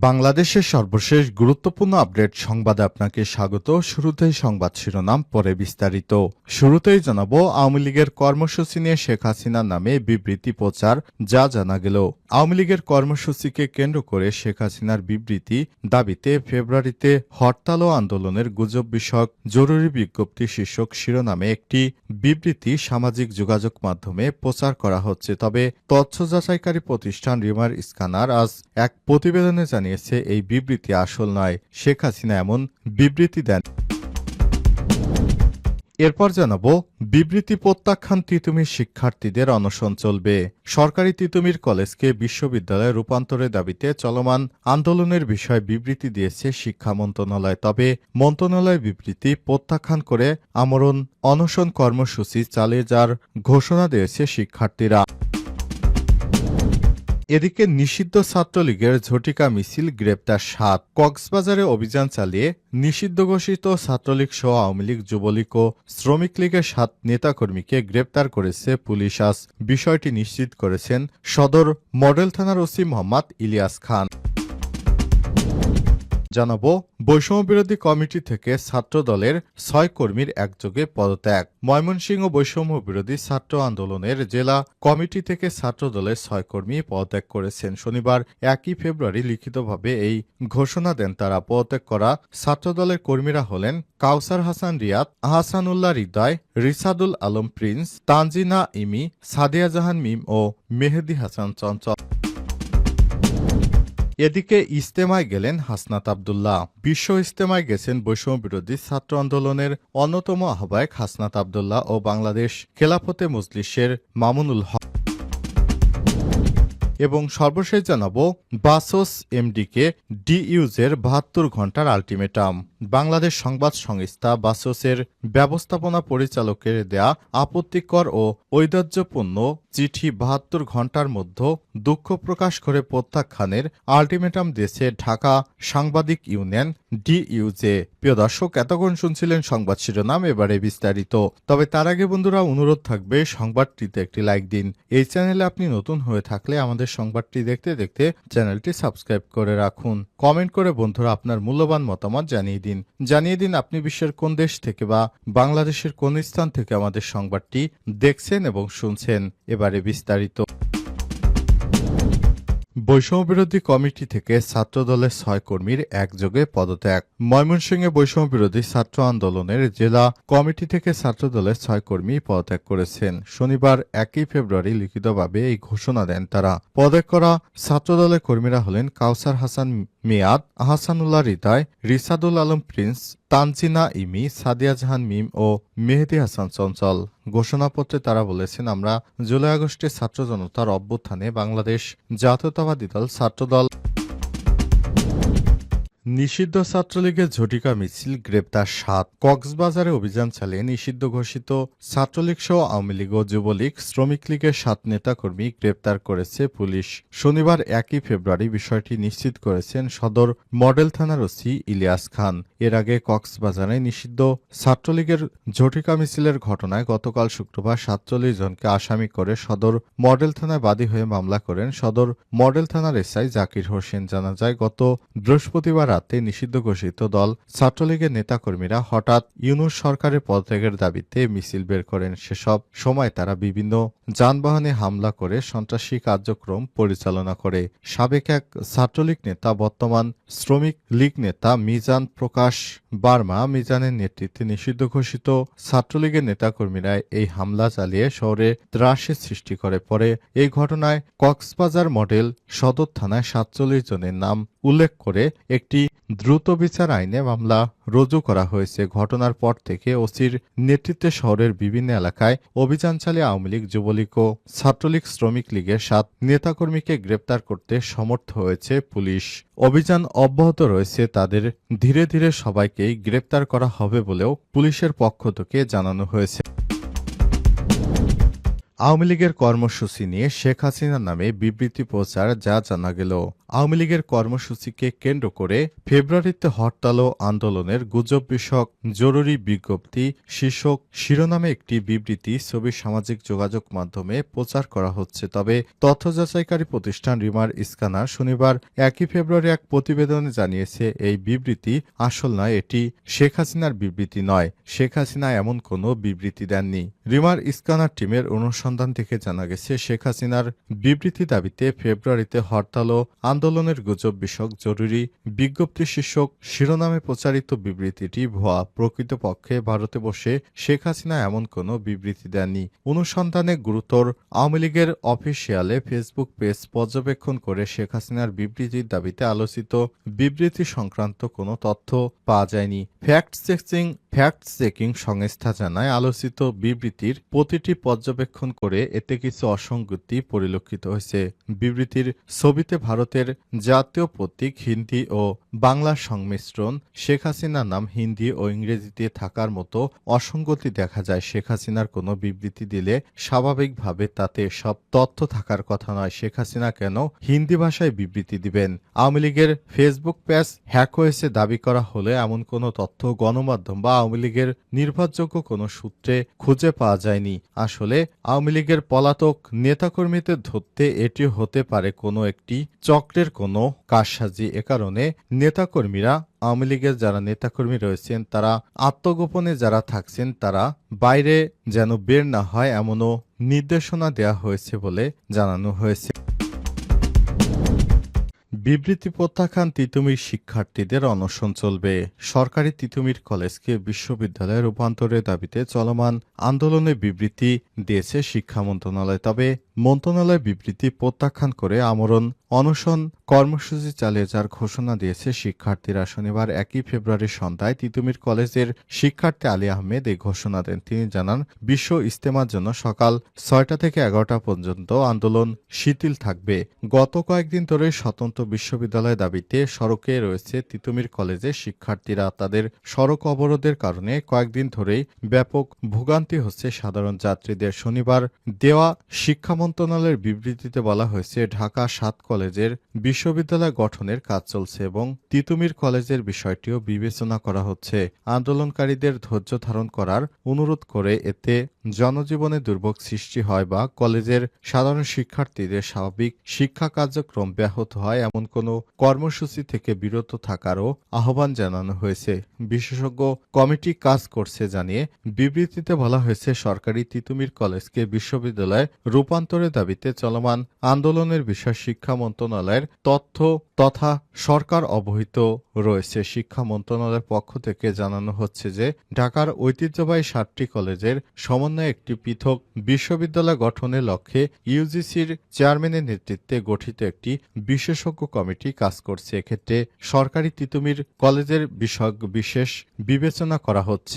বাংলাদেশের সর্বশেষ গুরুত্বপূর্ণ আপডেট সংবাদে আপনাকে স্বাগত। শুরুতেই সংবাদ শিরোনাম, পরে বিস্তারিত। শুরুতেই জানাবো, আওয়ামী লীগের কর্মসূচি নিয়ে শেখ হাসিনার নামে বিবৃতি প্রচার, যা জানা গেল। আওয়ামী লীগের কর্মসূচিকে কেন্দ্র করে শেখ হাসিনার বিবৃতি দাবিতে ফেব্রুয়ারিতে হরতাল ও আন্দোলনের গুজব বিষয়ক জরুরি বিজ্ঞপ্তি শীর্ষক শিরোনামে একটি বিবৃতি সামাজিক যোগাযোগ মাধ্যমে প্রচার করা হচ্ছে। তবে তথ্য যাচাইকারী প্রতিষ্ঠান রিমার স্ক্যানার আজ এক প্রতিবেদনে জানিয়েছে এই বিবৃতি আসল নয়। শেখ হাসিনা এমন বিবৃতি দেন। এরপর জানাবো, বিবৃতি প্রত্যাখ্যান তিতুমির শিক্ষার্থীদের অনশন চলবে। সরকারি তিতুমির কলেজকে বিশ্ববিদ্যালয়ে রূপান্তরের দাবিতে চলমান আন্দোলনের বিষয়ে বিবৃতি দিয়েছে শিক্ষা মন্ত্রণালয়। তবে মন্ত্রণালয় বিবৃতি প্রত্যাখ্যান করে আমরণ অনশন কর্মসূচি চালিয়ে যাওয়ার ঘোষণা দিয়েছে শিক্ষার্থীরা। এদিকে নিষিদ্ধ ছাত্রলীগের ঝটিকা মিছিল, গ্রেপ্তার ৭। কক্সবাজারে অভিযান চালিয়ে নিষিদ্ধ ঘোষিত ছাত্রলীগ সহ আওয়ামী লীগ, যুবলীগ ও শ্রমিক লীগের ৭ নেতাকর্মীকে গ্রেপ্তার করেছে পুলিশ। আজ বিষয়টি নিশ্চিত করেছেন সদর মডেল থানার ওসি মোহাম্মদ ইলিয়াস খান। জানাবো, বৈষম্যবিরোধী কমিটি থেকে ছাত্রদলের ৬ কর্মীর একযোগে পদত্যাগ। ময়মনসিংহ বৈষম্য বিরোধী ছাত্র আন্দোলনের জেলা কমিটি থেকে ছাত্রদলের 6 কর্মী পদত্যাগ করেছেন। শনিবার ১ ফেব্রুয়ারি লিখিতভাবে এই ঘোষণা দেন তারা। পদত্যাগ করা ছাত্রদলের কর্মীরা হলেন কাউসার হাসান রিয়াদ, আহসানুল্লাহ হৃদয়, রিসাদুল আলম প্রিন্স, তানজিনা ইমি, সাদিয়া জাহান মিম ও মেহেদী হাসান চঞ্চল। এদিকে ইজতেমায় গেলেন হাসনাত আব্দুল্লাহ। বিশ্ব ইজতেমায় গেছেন বৈষম্যবিরোধী ছাত্র আন্দোলনের অন্যতম আহ্বায়ক হাসনাত আব্দুল্লাহ ও বাংলাদেশ খেলাফতে মজলিসের মামুনুল হক। এবং সর্বশেষ জানাবো, বাসস এমডিকে ডিইউজের ৭২ ঘণ্টার আলটিমেটাম। বাংলাদেশ সংবাদ সংস্থা বাসসের ব্যবস্থাপনা পরিচালকের দেয়া আপত্তিকর ও ঔদার্যপূর্ণ চিঠি ৭২ ঘণ্টার মধ্যে দুঃখ প্রকাশ করে প্রত্যাখ্যানের আলটিমেটাম দিয়েছে ঢাকা সাংবাদিক ইউনিয়ন ডিইউজে। প্রিয় দর্শক, এতক্ষণ শুনছিলেন সংবাদ শিরোনাম, এবারে বিস্তারিত। তবে তার আগে বন্ধুরা, অনুরোধ থাকবে সংবাদটিতে একটি লাইক দিন। এই চ্যানেলে আপনি নতুন হয়ে থাকলে আমাদের সংবাদটি দেখতে দেখতে চ্যানেলটি সাবস্ক্রাইব করে রাখুন। কমেন্ট করে বন্ধুরা আপনার মূল্যবান মতামত জানিয়ে দিন আপনি বিশ্বের কোন দেশ থেকে বা বাংলাদেশের কোন স্থান থেকে আমাদের সংবাদটি দেখছেন এবং শুনছেন। এবারে বিস্তারিত। বৈষম্যবিরোধী কমিটি থেকে ছাত্রদলের ৬ কর্মীর একযোগে পদত্যাগ। ময়মনসিংহে বৈষম্যবিরোধী ছাত্র আন্দোলনের জেলা কমিটি থেকে ছাত্রদলের 6 কর্মী পদত্যাগ করেছেন। শনিবার ১ ফেব্রুয়ারি লিখিতভাবে এই ঘোষণা দেন তারা। পদত্যাগ করা ছাত্রদলের কর্মীরা হলেন কাউসার হাসান মিয়াদ, আহসানুল্লাহ হৃদয়, রিসাদুল আলম প্রিন্স, তানজিনা ইমি, সাদিয়া জাহান মিম ও মেহেদী হাসান চঞ্চল। ঘোষণাপত্রে তারা বলেছেন, আমরা জুলাই আগস্টে ছাত্র জনতার অভ্যুত্থানে বাংলাদেশ জাতীয়তাবাদী দল ছাত্রদল নিষিদ্ধ ছাত্রলীগের ঝটিকা মিছিল, গ্রেপ্তার ৭। কক্সবাজারে অভিযান চালিয়ে নিষিদ্ধ ঘোষিত ছাত্রলীগ সহ আওয়ামী লীগ ও যুবলীগ, শ্রমিক লীগের ৭ নেতাকর্মী গ্রেপ্তার করেছে পুলিশ। শনিবার ১ ফেব্রুয়ারি বিষয়টি নিশ্চিত করেছেন সদর মডেল থানার ওসি ইলিয়াস খান। এর আগে কক্সবাজারে নিষিদ্ধ ছাত্রলীগের ঝটিকা মিছিলের ঘটনায় গতকাল শুক্রবার ৪৭ জনকে আসামি করে সদর মডেল থানায় বাদী হয়ে মামলা করেন সদর মডেল থানার এসআই জাকির হোসেন। জানা যায়, গত বৃহস্পতিবার রাতে নিষিদ্ধ ঘোষিত দল ছাত্রলীগের নেতাকর্মীরা হঠাৎ ইউনূস সরকারের পদত্যাগের দাবিতে মিছিল বের করেন। সেসব সময় তারা বিভিন্ন যানবাহনে হামলা করে সন্ত্রাসী কার্যক্রম পরিচালনা করে। সাবেক এক ছাত্রলীগ নেতা, বর্তমান শ্রমিক লীগ নেতা মিজান প্রকাশ বার্মা মিজানের নেতৃত্বে নিষিদ্ধ ঘোষিত ছাত্রলীগের নেতাকর্মীরা এই হামলা চালিয়ে শহরে ত্রাসের সৃষ্টি করে। পরে এই ঘটনায় কক্সবাজার মডেল সদর থানায় ৪৭ জনের নাম উল্লেখ করে একটি দ্রুত বিচার আইনে মামলা রুজু করা হয়েছে। ঘটনার পর থেকে ওসির নেতৃত্বে শহরের বিভিন্ন এলাকায় অভিযান চালিয়ে আওয়ামী লীগ, যুবলীগ ও ছাত্রলীগ, শ্রমিক লীগের ৭ নেতাকর্মীকে গ্রেপ্তার করতে সমর্থ হয়েছে পুলিশ। অভিযান অব্যাহত রয়েছে তাদের। ধীরে ধীরে সবাইকেই গ্রেপ্তার করা হবে বলেও পুলিশের পক্ষ থেকে জানানো হয়েছে। আওয়ামী লীগের কর্মসূচি নিয়ে শেখ হাসিনার নামে বিবৃতি প্রচার যা জানা গেল। আওয়ামী লীগের কর্মসূচিকে কেন্দ্র করে ফেব্রুয়ারিতে হরতাল ও আন্দোলনের গুজব বিষয়ক জরুরি বিজ্ঞপ্তি শীর্ষক শিরোনামে একটি বিবৃতি ছবি সামাজিক যোগাযোগ মাধ্যমে প্রচার করা হচ্ছে। তবে তথ্য যাচাইকারী প্রতিষ্ঠান রিমার স্ক্যানার শনিবার 1 ফেব্রুয়ারি এক প্রতিবেদনে জানিয়েছে এই বিবৃতি আসল নয়, এটি শেখ হাসিনার বিবৃতি নয়। শেখ হাসিনা এমন কোনো বিবৃতি দেননি। রিমার স্ক্যানার টিমের অনুসন্ধান থেকে জানা গেছে শেখ হাসিনার বিবৃতি দাবিতে ফেব্রুয়ারিতে হরতাল ও আন্দোলনের গুজব বিষয়ক জরুরি বিজ্ঞপ্তি শীর্ষক শিরোনামে প্রচারিত বিবৃতিটি ভুয়া। প্রকৃতপক্ষে ভারতে বসে শেখ হাসিনা এমন কোনো বিবৃতি দেননি। অনুসন্ধানে গুরুতর আওয়ামী লীগের অফিসিয়ালে ফেসবুক পেজ পর্যবেক্ষণ করে শেখ হাসিনার বিবৃতির দাবিতে আলোচিত বিবৃতি সংক্রান্ত কোনো তথ্য পাওয়া যায়নি। ফ্যাক্ট চেকিং সংস্থা জানায় আলোচিত বিবৃতির প্রতিটি পর্যবেক্ষণ করে এতে কিছু অসঙ্গতি পরিলক্ষিত হয়েছে। বিবৃতির ছবিতে ভারতের জাতীয় প্রতীক হিন্দি ও বাংলা সংমিশ্রণ, শেখ হাসিনার নাম হিন্দি ও ইংরেজিতে থাকার মতো অসঙ্গতি দেখা যায়। শেখ হাসিনার কোনো বিবৃতি দিলে স্বাভাবিকভাবে তাতে সব তথ্য থাকার কথা নয়। শেখ হাসিনা কেন হিন্দি ভাষায় বিবৃতি দিবেন? আওয়ামী লীগের ফেসবুক পেজ হ্যাক হয়েছে দাবি করা হলে এমন কোনো তথ্য গণমাধ্যম বা আওয়ামী লীগের নির্ভরযোগ্য কোনো সূত্রে খুঁজে পাওয়া যায়নি। আসলে আওয়ামী লীগের পলাতক নেতাকর্মীদের ধরতে এটি হতে পারে কোনো একটি চক্রের কোনো কারসাজি। এ কারণে নেতাকর্মীরা, আওয়ামী লীগের যারা নেতাকর্মী রয়েছেন তারা আত্মগোপনে যারা থাকছেন তারা বাইরে যেন বের না হয় এমনও নির্দেশনা দেওয়া হয়েছে বলে জানানো হয়েছে। বিবৃতি প্রত্যাখ্যান তিতুমির শিক্ষার্থীদের অনশন চলবে। সরকারি তিতুমির কলেজকে বিশ্ববিদ্যালয়ে রূপান্তরের দাবিতে চলমান আন্দোলনে বিবৃতি দিয়েছে শিক্ষা মন্ত্রণালয়। তবে মন্ত্রণালয় বিবৃতি প্রত্যাখ্যান করে আমরণ অনশন কর্মসূচি চালিয়ে যাওয়ার ঘোষণা দিয়েছে শিক্ষার্থীরা। শনিবার 1 ফেব্রুয়ারি সন্ধ্যায় তিতুমির কলেজের শিক্ষার্থী আলী আহমেদ এই ঘোষণা দেন। তিনি জানান, বিশ্ব ইজতেমার জন্য সকাল 6টা থেকে 11টা পর্যন্ত আন্দোলন শিথিল থাকবে। গত কয়েকদিন ধরে স্বতন্ত্র বিশ্ববিদ্যালয় দাবিতে সড়কে রয়েছে তিতুমির কলেজের শিক্ষার্থীরা। তাদের সড়ক অবরোধের কারণে কয়েকদিন ধরেই ব্যাপক ভোগান্তি হচ্ছে সাধারণ যাত্রীদের। শনিবার দেওয়া শিক্ষা মন্ত্রণালয়ের বিবৃতিতে বলা হয়েছে, ঢাকা 7 কলেজের বিশ্ববিদ্যালয় গঠনের কাজ চলছে এবং তিতুমির কলেজের বিষয়টিও বিবেচনা করা হচ্ছে। আন্দোলনকারীদের ধৈর্য ধারণ করার অনুরোধ করে এতে জনজীবনে দুর্ভোগ সৃষ্টি হয় বা কলেজের সাধারণ শিক্ষার্থীদের স্বাভাবিক শিক্ষা কার্যক্রম ব্যাহত হয় এমন কোনো কর্মসূচি থেকে বিরত থাকারও আহ্বান জানানো হয়েছে। বিশেষজ্ঞ কমিটি কাজ করছে জানিয়ে বিবৃতিতে বলা হয়েছে, সরকারি তিতুমির কলেজকে বিশ্ববিদ্যালয়ে রূপান্তরের দাবিতে চলমান আন্দোলনের বিষয়ে শিক্ষা মন্ত্রণালয়ের তথ্য তথা সরকার অবহিত রয়েছে। শিক্ষা মন্ত্রণালয়ের পক্ষ থেকে জানানো হচ্ছে যে ঢাকার ঐতিহ্যবাহী 7টি কলেজের সমন্বয়ে একটি পৃথক বিশ্ববিদ্যালয় গঠনের লক্ষ্যে ইউজিসির চেয়ারম্যানের নেতৃত্বে গঠিত একটি বিশেষজ্ঞ কমিটি কাজ করছে। এক্ষেত্রে সরকারি তিতুমির কলেজের বিষয় বিশেষ বিবেচনা করা হচ্ছে।